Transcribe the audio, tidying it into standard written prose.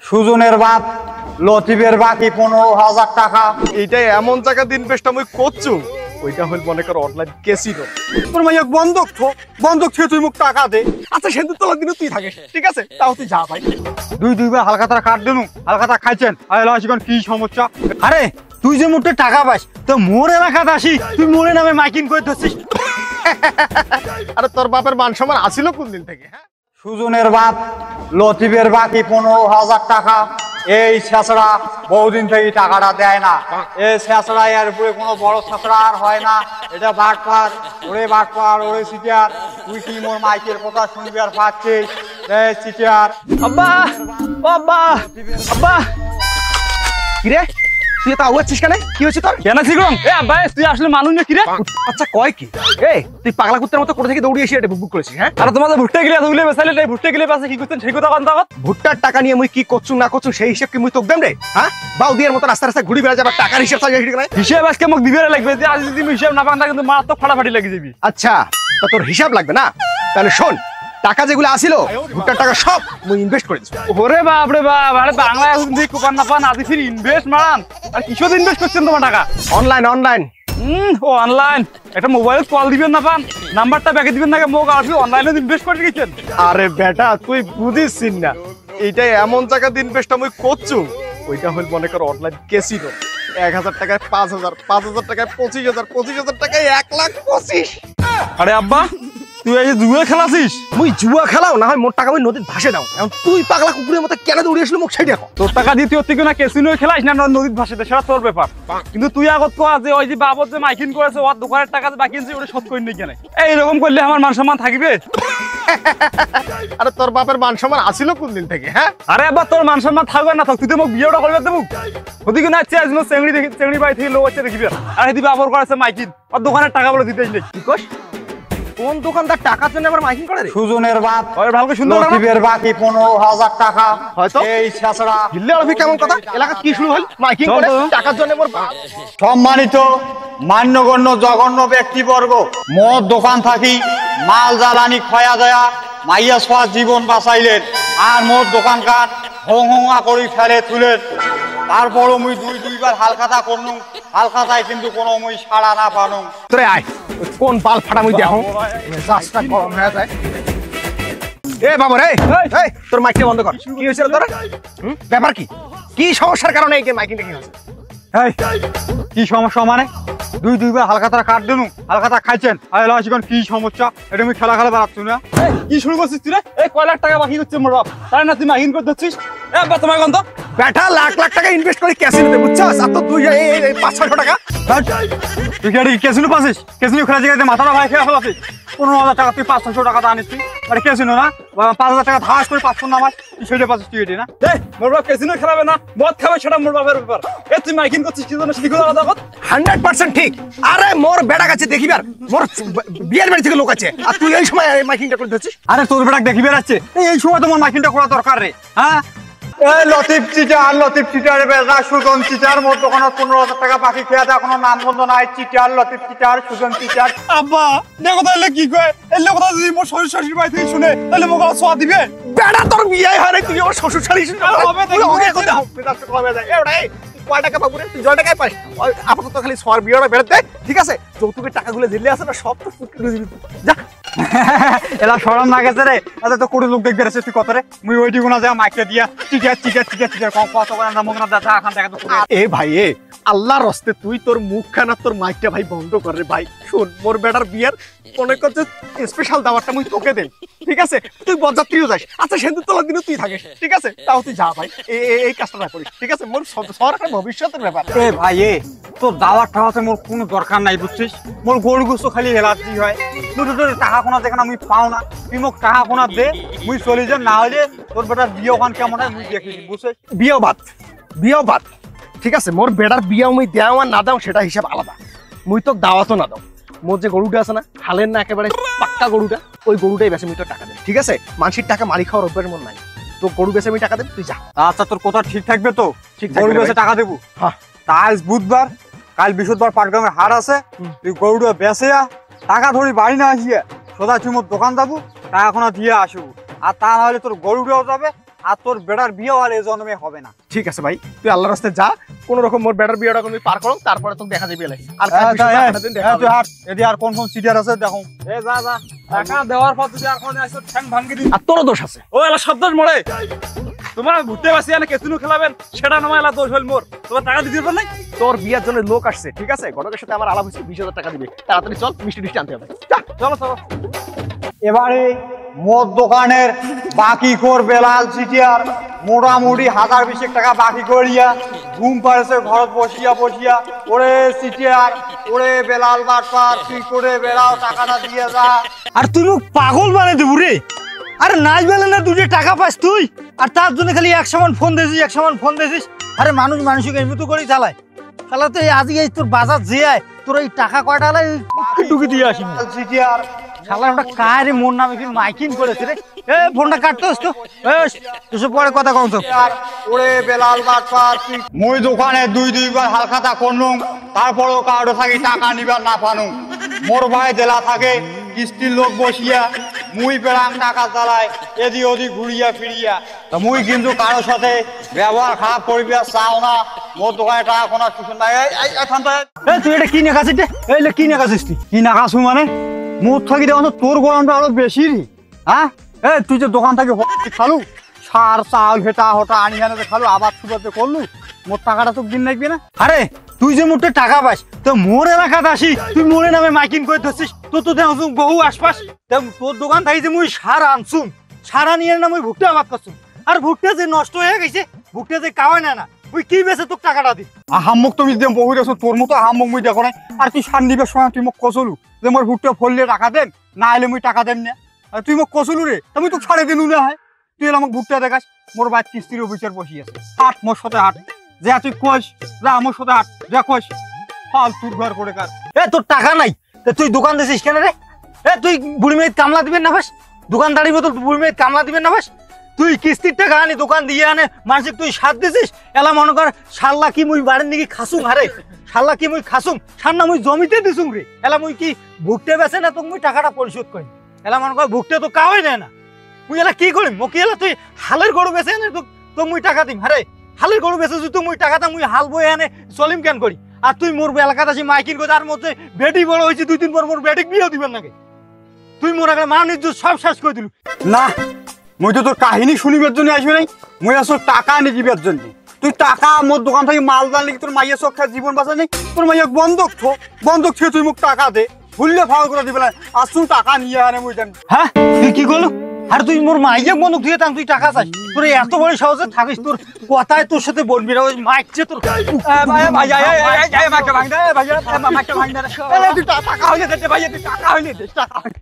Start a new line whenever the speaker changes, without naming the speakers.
সুজনের বাদ লতিফের বাকি 15,000 টাকা।
এইটাই এমন জায়গা দিন বেশ আমি করছু ওইটা হল মনে করো অনলাইন কেসিনো।
তোর মাইয়া বন্ধক থেকে তুই মুখ টাকা দে।
আচ্ছা সেদিন তোলার দিনও তুই থাকিস, ঠিক আছে? তাও তুই যা ভাই।
দুইবার হালখাতা কাট দেনু, হালখাতা খাইছেন। এখন কি সমস্যা? আরে তুই যে মুখে টাকা পাস তো মোর এলাকাতে আসি তুই মোরে নামে মাইকিং করে ধরছিস।
আরে তোর বাপের মান সম্মান আসিল কোন দিন থেকে? হ্যাঁ,
সুজনের বাদ লতিফের বাকি 15,000 টাকা। এই ছেঁচড়া বহুদিন থেকে টাকাটা দেয় না। এই ছেঁচড়া এর উপরে কোনো বড় ছেঁচড়া আর হয় না। এটা বাটপার, ওরে সিটিয়ার। তুই কি মোর মাইকের কথা শুনবি আর পাচ্ছিস? সিটিয়ার।
আব্বা আব্বা আব্বা কিরে তুই তো আওয়াচ্ছিস কেন? কি হয়েছে তোর?
কেন শিখলাম? এ আব্বা তুই আসলে মানুষ না কিরে?
আচ্ছা কয় কি? এই তুই পাগলা কুত্তার মতো কোথা থেকে দৌড়িয়ে এসে এটা বুক করেছিস? হ্যাঁ,
আর তোমাদের ভুট্টা গিলে এতগুলো বেসাইলে তাই ভুট্টা গিলে পাশে কি করছেন সেই কথা কন তখন?
ভুট্টার টাকা নিয়ে মুই কি করছু না করছু সেই হিসাব কি মুই তোক দেম রে? হ্যাঁ, বাউ দিয়ার মতো রাস্তা রাস্তা ঘুরি বেড়া যাবে টাকার হিসাব চাই ঠিক না?
হিসাব আজকে মোক দিবে লাগবে যে আজ যদি হিসাব না পান তা কিন্তু মারাত্মক ফাটাফাটি লেগে যাবি।
আচ্ছা তা তোর হিসাব লাগবে না? তাহলে শোন, টাকা যেগুলো আসিল ভুট্টার টাকা সব মুই ইনভেস্ট করেছি।
ওরে বাপ রে বাপ, আরে বাংলায় এখন দিয়ে কুপান না পান আদি ফির ইনভেস্ট মারান। আর কিসব ইনভেস্ট করছেন তোমার টাকা?
অনলাইন অনলাইন
ও অনলাইন। একটা মোবাইলে কল দিবেন না পান, নাম্বারটা ব্যাকে দিবেন না মোক আর অনলাইনে ইনভেস্ট করে গেছেন।
আরে বেটা তুই বুঝিস না, এইটাই এমন জায়গা ইনভেস্ট আমি করছু ওইটা হল মনে করো অনলাইন কেসিনো। 1,000 টাকায় 5,000, 5,000 টাকায় 25,000, 25,000 টাকায় 1,25,000।
আরে আব্বা তুই এই জুয়া খেলাছিস?
মুই জুয়া খেলাও না হয় মোর টাকা আমি নদীর ভাসে দাও। এখন তুই পাগলা কুকুরের মতো কেন দৌড়িয়ে আসলি মুখ সেটা?
তোর টাকা দিতে হচ্ছে কিনা কেসিনো খেলাইস না নদীর ভাসিতে সেটা তোর ব্যাপার। কিন্তু তুই আগত কয়া যে ওই যে বাবদ যে মাইকিং করেছে ওর দোকানের টাকা বাকি আছে ওটা শোধ করে নিয়ে গেলে এইরকম করলে আমার মান সম্মান থাকবে?
আরে তোর বাপের মান সম্মান আসিল কোন দিন থেকে? হ্যাঁ,
আরে আবার তোর মান সম্মান থাকবে না থাক তুই তো মোক বিয়েটা করবে দেবো ওদিকে না চেয়ে চেংড়ি দেখি চেংড়ি বাড়ি থেকে লোক হচ্ছে দেখবি আর দিবে আবার করেছে মাইকিং ওর দোকানের টাকা বলে দিতে নেই। কি কস?
কোন দোকানদার টাকার জন্য আবার মাইকিং করে রে?
সুজনের বাদ ভালো সুন্দর লতিফের বাকি 15,000 টাকা।
হয়তো
এই ছেঁচড়া
হিল্লে আলফি কেমন কথা? এলাকা কি শুরু হল মাইকিং করে টাকার জন্য? মোর
সম্মানিত মান্যগণ্য জঘন্য ব্যক্তিবর্গ, মদ দোকান থাকি মাল জ্বালানি খয়া দেয়া মাইয়া সোয়া জীবন বাঁচাইলেন আর মোর দোকানকার হোঙা করি ফেলে তুলেন। তারপরও মুই দুইবার হালখাতা করনু, হালখাতায় কিন্তু কোনো মুই সাড়া না পানু।
তোরে আয় কোন বাল ফাটা মুই দেখো মেজাজটা গরম হয়ে যায়। এ বাবা রে, এই তোর মাইকটা বন্ধ কর। কি হয়েছিল তোর? ব্যাপার কি? কি সমস্যার কারণে এই মাইকিংটা কি হচ্ছে?
এই কি সমস্যা মানে? দুইবার হালখাতা কাট দেনু, হালখাতা খাইছেন। এখন কি সমস্যা? এটা আমি খেলা বেড়াচ্ছ না? কি শুরু করছিস তুই রে? এই কয় লাখ টাকা বাকি হচ্ছে মোর বাপ, তাই না তুই মাইকিং করে দিচ্ছিস? তোমার গন্ধ
বেটা লাখ লাখ টাকা ইনভেস্ট করে ক্যাসিনোতে বুঝছস? আর তো তুই এই 500 টাকা
তুই কি কেসিনো পাচ্ছিস? কেসিনো খেলা জায়গাতে মাথাটা ভাই খেয়ে ফেলাছিস। 15,000 টাকা তুই 500 টাকা আনিস তুই মানে কেসিনো না? 5,000 টাকা ধাস করে 500 নামাস তুই সেটা পাচ্ছিস তুই এটি না? মোর বাপ কেসিনো খেলাবে না, মদ খাবে সেটা মোর বাপের ব্যাপার। তুই মাইকিং করছিস কি জন্য সেটি কথা আলাদা কথা।
100% ঠিক। আরে মোর বেটা কাছে দেখিবার মোর বিয়ের বাড়ি থেকে লোক আছে আর তুই এই সময় মাইকিংটা করে দিচ্ছিস?
আরে তোর বেটা দেখি বেড়াচ্ছে এই সময় তোমার মাইকিংটা করা দরকার রে। হ্যাঁ লতিফ চিটার বেজা সুজন চিটার মোট দোকানে 15,000 টাকা বাকি খেয়ে দেয় কোনো নাম বন্ধ নাই। Cheater Latif cheater Sujon cheater. আব্বা দেখো তাহলে কি কয় এই লোকটা যদি মোর শ্বশুর শাশুড়ি বাড়ি থেকে শুনে তাহলে মোক ছোঁয়া দিবে।
বেটা তোর বিয়ে হয় না, তুই আমার শ্বশুর শাশুড়ি হবে কয় টাকা পাবো রে? তুই 100 টাকায় পাস। আপাতত খালি সোয়ার বিয়েটা বেরোতে ঠিক আছে। যৌতুকের টাকাগুলো দিলে আছে না সব তো যা।
এলা সরম না গেছে রে? আচ্ছা তো কোটি লোক দেখবে তুই কত রে? মুই ওইটি কোনা যা মাইকে দিয়া চিটার কত করে না মগনা দাদা এখান থেকে তো।
এ ভাই এ আল্লাহর রাস্তে তুই তোর মুখখানা তোর মাইকটা ভাই বন্ধ কর রে ভাই। শোন মোর বেটার বিয়ের মনে করছে স্পেশাল দাওয়াতটা মুই তোকে দেই ঠিক আছে? তুই বরযাত্রীও যাস। আচ্ছা সেদিন তোলার দিনও তুই থাকিস ঠিক আছে? তাও তুই যা ভাই, এই কাজটা না করিস ঠিক আছে? মোর সরকার ভবিষ্যতের ব্যাপার।
এ ভাই এ তোর দাওয়াত টাওয়াতে মোর কোনো দরকার নাই বুঝছিস? মোর গরু গোস্ত খালি এলার্জি হয়। তুই টাকা কোনা যেখানে আমি পাও না তুই মোক টাকা কোনা দে মুই চলি যাম, না হলে তোর বেটার বিয়ে ওখান কেমন হয় মুই দেখি বুঝছিস?
বিয়েও বাদ ঠিক আছে? মোর বেটার বিয়ে মুই দেও আর না দাও সেটা হিসাব আলাদা। মুই তো দাওয়াতও না দাও। মোর যে গরুটা আছে না হালের না একেবারে পাক্কা গরুটা, ওই গরুটাই বেশি মুই তো টাকা দেব ঠিক আছে? মানুষের টাকা মারি খাওয়ার অভ্যাস মন নাই। তো গরু বেশি আমি টাকা দেব, তুই যা।
আচ্ছা তোর কথা ঠিক থাকবে তো?
ঠিক
গরু বেচে টাকা দেবো।
হ্যাঁ
আজ বুধবার কাল বৃহস্পতিবার পাটগ্রামের হাট আছে, তুই গরুটা বেচে টাকা ধরি বাড়ি না আসিয়া সোজা তুই মোর দোকান যাবো টাকা দিয়ে আসবো। আর তা হলে তোর গরুটাও যাবে আর তোর বেটার বিয়ে আর এই জন্মে হবে না।
ঠিক আছে ভাই, তুই আল্লাহর রাস্তায় যা, কোন রকম মোর বেটার বিয়েটা তুমি পার করো, তারপরে তোকে দেখা যাবে। আর
তুই হাট, এদি আর কোন কোন সিটিয়ার আছে দেখো।
এ যা যা, টাকা দেওয়ার পর যদি আর কোনে আসো ঠ্যাং ভাঙি দিই।
আর তোরও দোষ আছে।
ও এলা শব্দ মরে, তোমার ঘুরতে বাসি এনে কেসিনো খেলাবেন, সেটা নয় এলা দোষ হইল মোর। তোমার টাকা দিতে পার নাই?
তোর বিয়ের জন্য লোক আসছে, ঠিক আছে? ঘটকের সাথে আমার আলাপ হয়েছে, 20,000 টাকা দিবে। তাড়াতাড়ি চল, মিষ্টি টিষ্টি আনতে হবে।
চলো চলো।
এবারে মদ দোকানের বাকি কর বেলাল সিটিয়ার মোটামুটি 1020 টাকা বাকি করিয়া ঘুম পাড়েছে ঘরত বসিয়া বসিয়া। ওরে সিটিয়ার, ওরে বেলাল বাটপার, তুই করে বেড়াও, টাকাটা দিয়ে যা।
আর তুই মুখ পাগল বানিয়ে দেবো রে। আরে নাচ বেলে না দুটো টাকা পাস তুই, আর তার জন্য খালি এক সমান ফোন দিয়েছিস, এক সমান ফোন দিয়েছিস। আরে মানুষ মানুষকে এমনি তো করেই চালায়। তাহলে তো আজকে তোর বাজার যে আয়, তোর এই টাকা কয়টা হলে টুকি দিয়ে আসি
সিটিয়ার
শালা ওটা কারে মোর নামে কি মাইকিং করেছে রে। এ ফোনটা কাটতে আসতো, তোর পরে কথা কম তো।
ওরে বেলাল বাটপার, মুই দোকানে দুইবার হালখাতা করলুম, তারপরেও কাউরে থাকি টাকা নিবার না পানুম। মোর ভাই দেলা থাকে কিস্তির লোক বসিয়া, মুই বেড়াং টাকা চালাই এদি ওদি ঘুরিয়া ফিরিয়া। তা মুই কিন্তু কারোর সাথে ব্যবহার খারাপ করিবার চাও না। মোর দোকানে টাকা কোনো কিছু নাই।
তুই এটা কি নেখাছিস রে? এই কি নেখাছিস তুই?
কি নাকাছু মানে? মুখ থাকি দেখো তোর গরমটা আরো বেশি রে। হ্যাঁ, তুই যে দোকান থেকে খালু সার চাল হেটা হটা আনি আনে খালু, আবার সুবাদে করলু, মোর টাকাটা তো দিন লাগবে না।
আরে তুই যে মোটে টাকা পাস, তো মোর এলাকাতে আসি তুই মোরে নামে মাইকিং করে ধরছিস। তোর তো দেখো বহু আশপাশ, তোর দোকান থাকি যে মুই সার আনছুম, সার আনিয়ে না মুই ভুট্টা আবাদ করছুম। আর ভুট্টা যে নষ্ট হয়ে গেছে, ভুট্টা যে কাওয়াই না তুই কি বেছে তোর টাকাটা দি।
হাম্মুক তুমি দিয়ে বহু দেখছো, তোর মতো হাম্মুক মুই দেখো নাই। আর তুই সার নিবার সময় তুই মোক কচলু যে মোর ভুট্টা ফললে টাকা দেন, না এলে মুই টাকা দেন না। আর তুই মোক কচলু রে, আমি তো ছাড়ে দিলু না হয়। তুই এলে আমাকে ভুট্টা দেখাস, মোর বাদ কিস্তির অফিসার বসি আছে। হাট মোর সাথে হাট, যা তুই কইস, যা আমার সাথে হাট, যা কইস। ফাল তোর ঘর করে কার।
তোর টাকা নাই, তুই দোকান দিছিস কেন রে? তুই বুড়ি মেয়ে কামলা দিবেন না বাস? দোকানদারি মতো বুড়ি মেয়ে কামলা দিবেন না বাস? তুই কিস্তির টাকা আনি দোকান দিয়ে আনে মানুষকে তুই সার দিছিস। এলা মনে কর শাল্লা কি মুই বাড়ির নাকি খাসুম। হারে শাল্লা কি মুই খাসুম? সান্না মুই জমিতে দিছুম রে। এলা মুই কি ভুগতে বেছে না তোকে মুই টাকাটা পরিশোধ করি? এলা মনে কর ভুগতে তো কাওয়াই নেয় না। মুই এলা কি করিম? মকি এলা তুই হালের গরু বেছে আনে তো মুই টাকা দিম। হারে হালের গরু বেছে যদি মুই টাকাটা মুই হাল বই আনে চলিম কেন করি? আর তুই মোর এলাকাতে আসি মাইকিং করে, তার মধ্যে বেটি বড় হয়েছে 2-3 পর মোর বেটিক বিয়েও দিবেন নাকি? তুই মোর আগে মান ইজ্জত সব শেষ করে দিলু।
না, মুই তো তোর কাহিনী শুনিবার জন্য আসবি নাই, মুই আসো টাকা আনি দিবার জন্য। তুই টাকা মোর দোকান থেকে মাল জানলি তোর মাইয়া চোখা জীবন বাঁচা নেই। তোর মাইয়া বন্ধক থো, বন্ধক থেকে তুই মোক টাকা দে, ভুললে ফাউল করে দিবে না। আসুন টাকা নিয়ে আনে মুই জানি।
হ্যাঁ তুই কি করলো? আর তুই মোর মাইয়া বন্ধুক দিয়ে তুই টাকা চাস? তোর এত বড় সাহসে থাকিস, তোর কথায় তোর সাথে বলবি না। ওই মাইকছে তোর
টাকা হইলে দে ভাইয়া, তুই টাকা হইলে দে, টাকা হইলে।